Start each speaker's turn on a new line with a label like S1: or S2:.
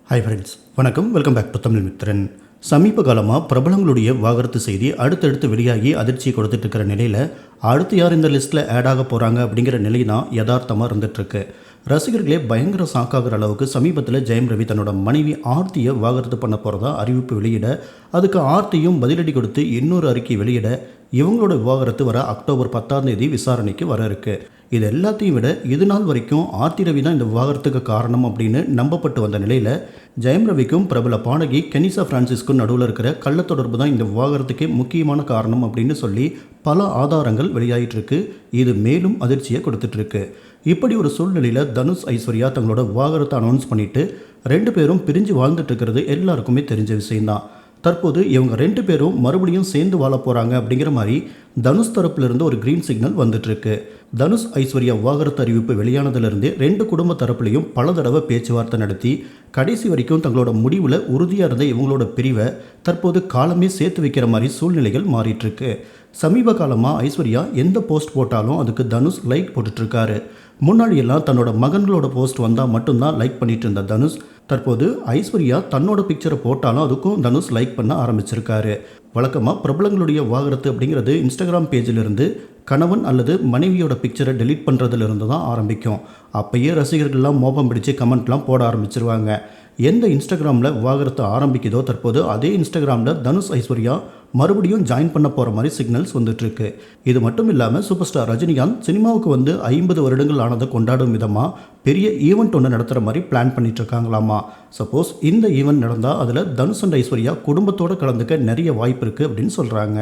S1: Hi friends, வணக்கம். Welcome back to Tamil Mithran. சமீப காலமாக பிரபலங்களுடைய வாகரத்து செய்தி அடுத்தடுத்து வெளியாகி அதிர்ச்சியை கொடுத்துட்டு இருக்கிற நிலையில் அடுத்து யார் இந்த லிஸ்ட்டில் ஆட் ஆக போகிறாங்க அப்படிங்கிற நிலை தான் யதார்த்தமாக இருந்துகிட்ருக்கு. ரசிகர்களே பயங்கர ஷாக்காகிற அளவுக்கு சமீபத்தில் ஜெயம் ரவி தன்னோட மனைவி ஆர்த்தியை வாகரத்து பண்ண போகிறதா அறிவிப்பு வெளியிட, அதுக்கு ஆர்த்தியும் பதிலடி கொடுத்து இன்னொரு அறிக்கை வெளியிட, இவங்களோட விவாகரத்து வர அக்டோபர் 10 விசாரணைக்கு வர இருக்கு. இது எல்லாத்தையும் விட இது நாள் வரைக்கும் ஆர்த்தி ரவி தான் இந்த விவாகரத்துக்கு காரணம் அப்படின்னு நம்பப்பட்டு வந்த நிலையில் ஜெயம் ரவிக்கும் பிரபல பாடகி கெனிசா பிரான்சிஸ்க்கும் நடுவில் இருக்கிற கள்ளத்தொடர்பு தான் இந்த விவாகரத்துக்கே முக்கியமான காரணம் அப்படின்னு சொல்லி பல ஆதாரங்கள் வெளியாகிட்டு இருக்கு. இது மேலும் அதிர்ச்சியை கொடுத்துட்டு இருக்கு. இப்படி ஒரு சூழ்நிலையில் தனுஷ் ஐஸ்வர்யா தங்களோட விவாகரத்தை அனௌன்ஸ் பண்ணிட்டு 2 பேரும் பிரிஞ்சு வாழ்ந்துட்டு இருக்கிறது எல்லாருக்குமே தெரிஞ்ச விஷயம்தான். தற்போது இவங்க 2 பேரும் மறுபடியும் சேர்ந்து வாழ போகிறாங்க அப்படிங்கிற மாதிரி தனுஷ் தரப்புலேருந்து ஒரு க்ரீன் சிக்னல் வந்துட்டுருக்கு. தனுஷ் ஐஸ்வர்யா விவாகரத்து அறிவிப்பு வெளியானதுலேருந்து 2 குடும்ப தரப்புலையும் பல தடவை பேச்சுவார்த்தை நடத்தி கடைசி வரைக்கும் தங்களோட முடிவில் உறுதியாக இருந்த இவங்களோட பிரிவை தற்போது காலமே சேர்த்து வைக்கிற மாதிரி சூழ்நிலைகள் மாறிட்டுருக்கு. சமீப காலமாக ஐஸ்வர்யா எந்த போஸ்ட் போட்டாலும் அதுக்கு தனுஷ் லைக் போட்டுட்ருக்காரு. முன்னாடியெல்லாம் தன்னோட மகன்களோட போஸ்ட் வந்தால் மட்டும்தான் லைக் பண்ணிட்டு இருந்த தனுஷ் தற்போது ஐஸ்வர்யா தன்னோட பிக்சரை போட்டாலும் அதுக்கும் தனுஷ் லைக் பண்ண ஆரம்பிச்சிருக்காரு. வழக்கமாக பிரபலங்களுடைய விவாகரத்து அப்படிங்கிறது இன்ஸ்டாகிராம் பேஜிலிருந்து கணவன் அல்லது மனைவியோட பிக்சரை டெலீட் பண்ணுறதுலேருந்து தான் ஆரம்பிக்கும். அப்பயே ரசிகர்கள்லாம் மோபம் பிடிச்சி கமெண்ட்லாம் போட ஆரம்பிச்சிருவாங்க. எந்த இன்ஸ்டாகிராமில் விவாகரத்து ஆரம்பிக்குதோ தற்போது அதே இன்ஸ்டாகிராமில் தனுஷ் ஐஸ்வர்யா மறுபடியும் ஜாயின் பண்ண போகிற மாதிரி சிக்னல்ஸ் வந்துட்டுருக்கு. இது மட்டும் இல்லாமல் சூப்பர் ஸ்டார் ரஜினிகாந்த் சினிமாவுக்கு வந்து 50 வருடங்கள் ஆனதை கொண்டாடும் விதமாக பெரிய ஈவெண்ட் ஒன்று நடத்துகிற மாதிரி பிளான் பண்ணிட்டுருக்காங்களாமா. சப்போஸ் இந்த ஈவெண்ட் நடந்தால் அதில் தனுஷ் அண்ட் ஐஸ்வர்யா குடும்பத்தோடு கலந்துக்க நிறைய வாய்ப்பு இருக்குது அப்படின்னு சொல்கிறாங்க.